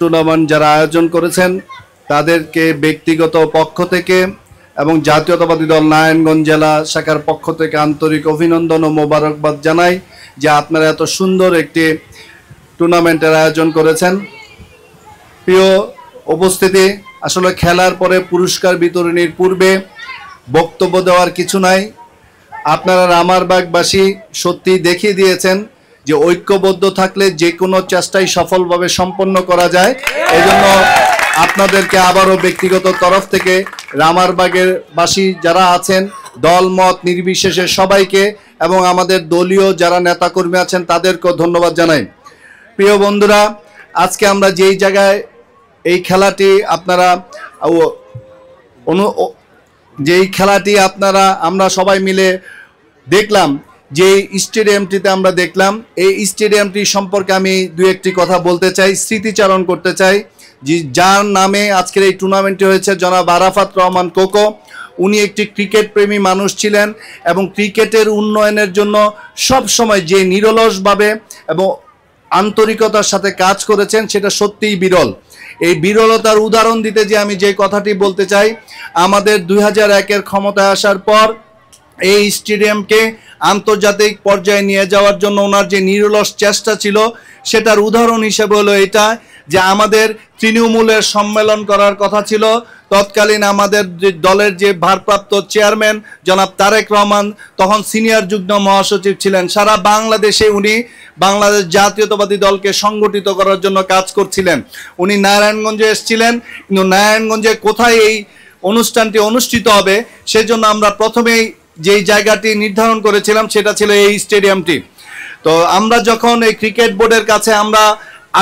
Tournament যারা আয়োজন করেছেন তাদেরকে ব্যক্তিগত পক্ষ থেকে এবং জাতীয়তাবাদী দল নারায়ণগঞ্জ জেলা শাখার পক্ষ থেকে আন্তরিক অভিনন্দন ও মোবারকবাদ জানাই যে আপনারা এত সুন্দর একটি টুর্নামেন্টের আয়োজন করেছেন। প্রিয় উপস্থিতি, আসলে খেলার পরে পুরস্কার বিতরণীর পূর্বে বক্তব্য দেওয়ার কিছু নাই। আপনারা রামারবাগবাসী সত্যি দেখিয়ে দিয়েছেন যে ঐক্যবদ্ধ থাকলে যে কোনো চেষ্টাই সফলভাবে সম্পন্ন করা যায়। এজন্য আপনাদেরকে আবারও ব্যক্তিগত তরফ থেকে রামারবাগের বাসী যারা আছেন দল মত নির্বিশেষে সবাইকে এবং আমাদের দলীয় যারা নেতাকর্মী আছেন তাদেরকেও ধন্যবাদ জানাই। প্রিয় বন্ধুরা, আজকে আমরা যেই জায়গায় এই খেলাটি আমরা সবাই মিলে দেখলাম, যে স্টেডিয়ামটিতে আমরা দেখলাম, এই স্টেডিয়ামটি সম্পর্কে আমি দু একটি কথা বলতে চাই, স্মৃতিচারণ করতে চাই। যার নামে আজকের এই টুর্নামেন্টটি হয়েছে জনাব আরাফাত রহমান কোকো। উনি একটি ক্রিকেট প্রেমী মানুষ ছিলেন এবং ক্রিকেটের উন্নয়নের জন্য সব সময় যে নিরলসভাবে এবং আন্তরিকতার সাথে কাজ করেছেন সেটা সত্যিই বিরল। এই বিরলতার উদাহরণ দিতে যে আমি যে কথাটি বলতে চাই, আমাদের 2001-এর ক্ষমতায় আসার পর এই স্টেডিয়ামকে আন্তর্জাতিক পর্যায়ে নিয়ে যাওয়ার জন্য ওনার যে নিরলস চেষ্টা ছিল সেটার উদাহরণ হিসেবে হলো এটা যে আমাদের তৃণমূলের সম্মেলন করার কথা ছিল। তৎকালীন আমাদের দলের যে ভারপ্রাপ্ত চেয়ারম্যান জনাব তারেক রহমান তখন সিনিয়র যুগ্ম মহাসচিব ছিলেন। সারা বাংলাদেশে উনি বাংলাদেশ জাতীয়তাবাদী দলকে সংগঠিত করার জন্য কাজ করছিলেন। উনি নারায়ণগঞ্জে এসেছিলেন, কিন্তু নারায়ণগঞ্জে কোথায় এই অনুষ্ঠানটি অনুষ্ঠিত হবে সেজন্য আমরা প্রথমেই যেই জায়গাটি নির্ধারণ করেছিলাম সেটা ছিল এই স্টেডিয়ামটি। তো আমরা যখন এই ক্রিকেট বোর্ডের কাছে আমরা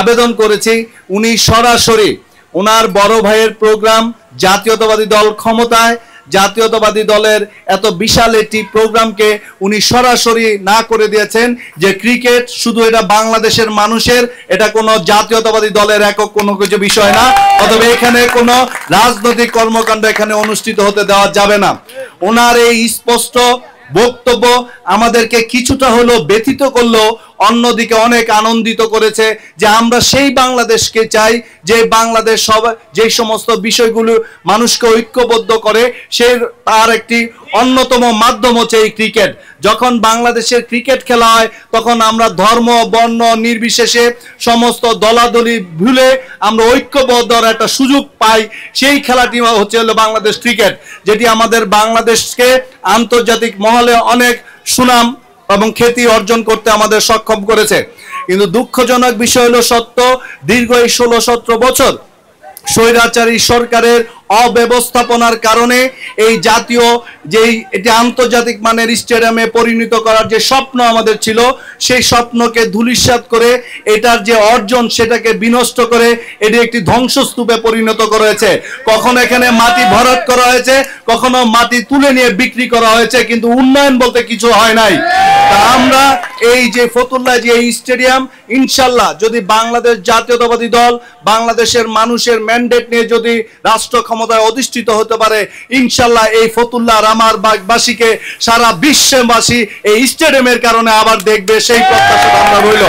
আবেদন করেছি, উনি সরাসরি ওনার বড় ভাইয়ের প্রোগ্রাম জাতীয়তাবাদী দল ক্ষমতায়, জাতীয়তাবাদী দলের এত বিশাল একটি প্রোগ্রামকে উনি সরাসরি না করে দিয়েছেন যে ক্রিকেট শুধু এটা বাংলাদেশের মানুষের, এটা কোনো জাতীয়তাবাদী দলের একক কোনো কিছু বিষয় না, অথবা এখানে কোনো রাজনৈতিক কর্মকাণ্ড এখানে অনুষ্ঠিত হতে দেওয়া যাবে না। ওনার এই স্পষ্ট বক্তব্য আমাদেরকে কিছুটা হলেও ব্যথিত করলেও অন্যদিকে অনেক আনন্দিত করেছে যে আমরা সেই বাংলাদেশকে চাই যে বাংলাদেশ যে সমস্ত বিষয়গুলো মানুষকে ঐক্যবদ্ধ করে, সেই তার একটি অন্যতম মাধ্যম হচ্ছে এই ক্রিকেট। যখন বাংলাদেশের ক্রিকেট খেলা হয় তখন আমরা ধর্ম বর্ণ নির্বিশেষে সমস্ত দলাদলি ভুলে আমরা ঐক্যবদ্ধ একটা সুযোগ পাই। সেই খেলাটি হচ্ছে বাংলাদেশ ক্রিকেট, যেটি আমাদের বাংলাদেশকে আন্তর্জাতিক মহলে অনেক সুনাম এবং খ্যাতি অর্জন করতে আমাদের সক্ষম করেছে। কিন্তু দুঃখজনক বিষয় হলো সত্য, দীর্ঘ এই 16-17 বছর স্বৈরাচারী সরকারের অব্যবস্থাপনার কারণে এই জাতীয় যেই এটি আন্তর্জাতিক মানের স্টেডিয়ামে পরিণত করার যে স্বপ্ন আমাদের ছিল, সেই স্বপ্নকে ধূলিসাৎ করে এটার যে অর্জন সেটাকে বিনষ্ট করে এটি একটি ধ্বংসস্তূপে পরিণত করা হয়েছে। কখনো এখানে মাটি ভরাট করা হয়েছে, কখনো মাটি তুলে নিয়ে বিক্রি করা হয়েছে, কিন্তু উন্নয়ন বলতে কিছু হয় নাই। তা আমরা এই যে ফতুল্লাহ যে এই স্টেডিয়াম, ইনশাল্লাহ যদি বাংলাদেশ জাতীয়তাবাদী দল বাংলাদেশের মানুষের ম্যান্ডেট নিয়ে যদি রাষ্ট্র ক্ষমতায় অধিষ্ঠিত হতে পারে, ইনশাল্লাহ এই ফতুল্লাহ রামারবাগবাসীকে সারা বিশ্ববাসী এই স্টেডিয়ামের কারণে আবার দেখবে, সেই প্রত্যাশা আমরা রইল।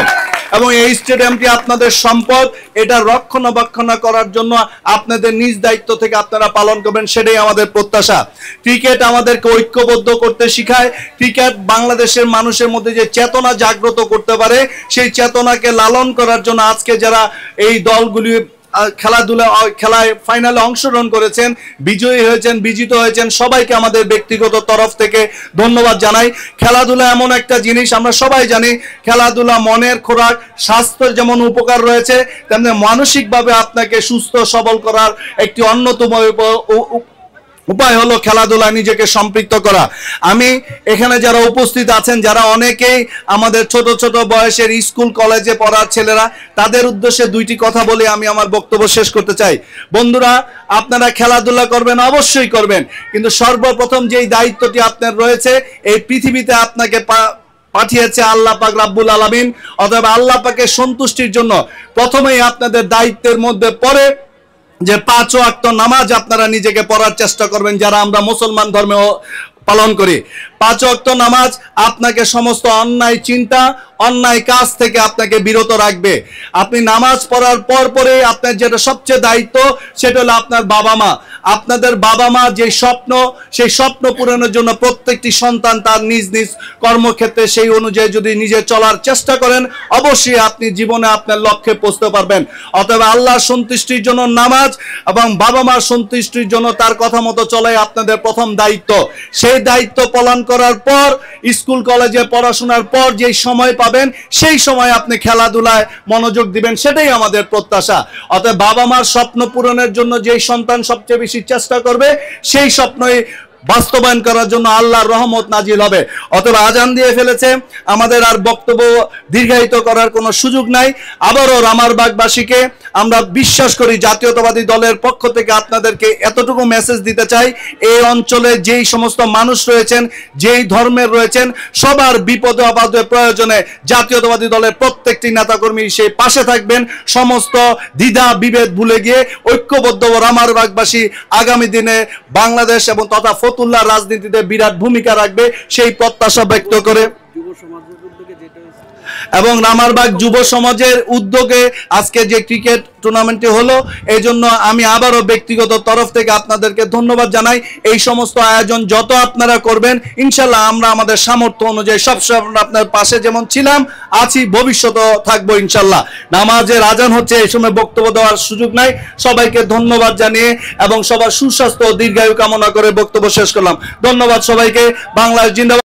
এবং এই স্টেডিয়ামটি আপনাদের সম্পদ, এটা রক্ষণাবেক্ষণ করার জন্য আপনাদের নিজ দায়িত্ব থেকে আপনারা পালন করবেন, সেটাই আমাদের প্রত্যাশা। ক্রিকেট আমাদেরকে ঐক্যবদ্ধ করতে শিখায়। ক্রিকেট বাংলাদেশের মানুষের মধ্যে যে চেতনা জাগ্রত করতে পারে, সেই চেতনাকে লালন করার জন্য আজকে যারা এই দলগুলি খেলায় ফাইনালে অংশগ্রহণ করেছেন, বিজয়ী হয়েছেন, বিজিত হয়েছেন, সবাইকে আমাদের ব্যক্তিগত তরফ থেকে ধন্যবাদ জানাই। খেলাধুলা এমন একটা জিনিস, আমরা সবাই জানি খেলাধুলা মনের খোরাক, স্বাস্থ্যের যেমন উপকার রয়েছে তেমনি মানসিকভাবে আপনাকে সুস্থ সবল করার একটি অন্যতম উপায় হলো খেলাধুলায় নিজেকে সম্পৃক্ত করা। আমি এখানে যারা উপস্থিত আছেন, যারা অনেকেই আমাদের ছোট ছোট বয়সের স্কুল কলেজে পড়ার ছেলেরা, তাদের উদ্দেশ্যে দুইটি কথা বলে আমি আমার বক্তব্য শেষ করতে চাই। বন্ধুরা, আপনারা খেলাধুলা করবেন, অবশ্যই করবেন, কিন্তু সর্বপ্রথম যেই দায়িত্বটি আপনার রয়েছে, এই পৃথিবীতে আপনাকে পাঠিয়েছে আল্লাহ পাক রাব্বুল আলামিন, অথবা আল্লাহ পাকের সন্তুষ্টির জন্য প্রথমেই আপনাদের দায়িত্বের মধ্যে পড়ে যে 5 ওয়াক্ত নামাজ আপনারা নিজেকে পড়ার চেষ্টা করবেন, যারা আমরা মুসলমান ধর্মে পালন করি। 5 ওয়াক্ত নামাজ আপনাকে সমস্ত অন্যায় চিন্তা, অন্যায় কাজ থেকে আপনাকে বিরত রাখবে। আপনি নামাজ পড়ার পরে আপনার যেটা সবচেয়ে দায়িত্ব, সেটা হলো আপনার বাবা মা। আপনাদের বাবা মা যে স্বপ্ন, সেই স্বপ্ন পূরণের জন্য প্রত্যেকটি সন্তান তার নিজ নিজ কর্মক্ষেত্রে সেই অনুযায়ী যদি নিজে চলার চেষ্টা করেন, অবশ্যই আপনি জীবনে আপনার লক্ষ্যে পৌঁছতে পারবেন। অতএব আল্লাহর সন্তুষ্টির জন্য নামাজ এবং বাবা মার সন্তুষ্টির জন্য তার কথা মতো চলাই আপনাদের প্রথম দায়িত্ব। সেই দায়িত্ব পালন করার পর স্কুল কলেজে পড়াশোনার পর যেই সময় পাবেন, সেই সময় আপনি খেলাধুলায় মনোযোগ দিবেন, সেটাই আমাদের প্রত্যাশা। অতএব বাবা মার স্বপ্ন পূরণের জন্য যেই সন্তান সবচেয়ে বেশি চেষ্টা করবে, সেই স্বপ্নই বাস্তবায়ন করার জন্য আল্লাহর রহমত নাজিল হবে। অতএব আজান দিয়ে ফেলেছে, আমাদের আর বক্তব্য দীর্ঘায়িত করার কোনো সুযোগ নাই। আবারও রামারবাগবাসীকে আমরা বিশ্বাস করি জাতীয়তাবাদী দলের পক্ষ থেকে আপনাদেরকে এতটুকু মেসেজ দিতে চাই, এই অঞ্চলে যেই সমস্ত মানুষ রয়েছেন, যেই ধর্মের রয়েছেন, সবার বিপদে আপদে প্রয়োজনে জাতীয়তাবাদী দলের প্রত্যেকটি নেতাকর্মী সেই পাশে থাকবেন। সমস্ত দ্বিধা বিভেদ ভুলে গিয়ে ঐক্যবদ্ধ রামারবাগবাসী আগামী দিনে বাংলাদেশ এবং তথা ফতুল্লাহ রাজনীতিতে বিরাট ভূমিকা রাখবে, সেই প্রত্যাশা ব্যক্ত করে এবং রামারবাগ যুব সমাজের উদ্যোগে আজকে যে ক্রিকেট টুর্নামেন্টটি হলো, এই জন্য আমি আবারও ব্যক্তিগত তরফ থেকে আপনাদেরকে ধন্যবাদ জানাই। এই সমস্ত আয়োজন যত আপনারা করবেন, ইনশাল্লাহ আমরা আমাদের সামর্থ্য অনুযায়ী সবসময় আপনার পাশে যেমন ছিলাম, আছি, ভবিষ্যতেও থাকবো ইনশাল্লাহ। নামাজের আজান হচ্ছে, এই সময় বক্তব্য দেওয়ার সুযোগ নাই। সবাইকে ধন্যবাদ জানিয়ে এবং সবার সুস্বাস্থ্য ও দীর্ঘায়ু কামনা করে বক্তব্য শেষ করলাম। ধন্যবাদ সবাইকে। বাংলাদেশ জিন্দাবাদ।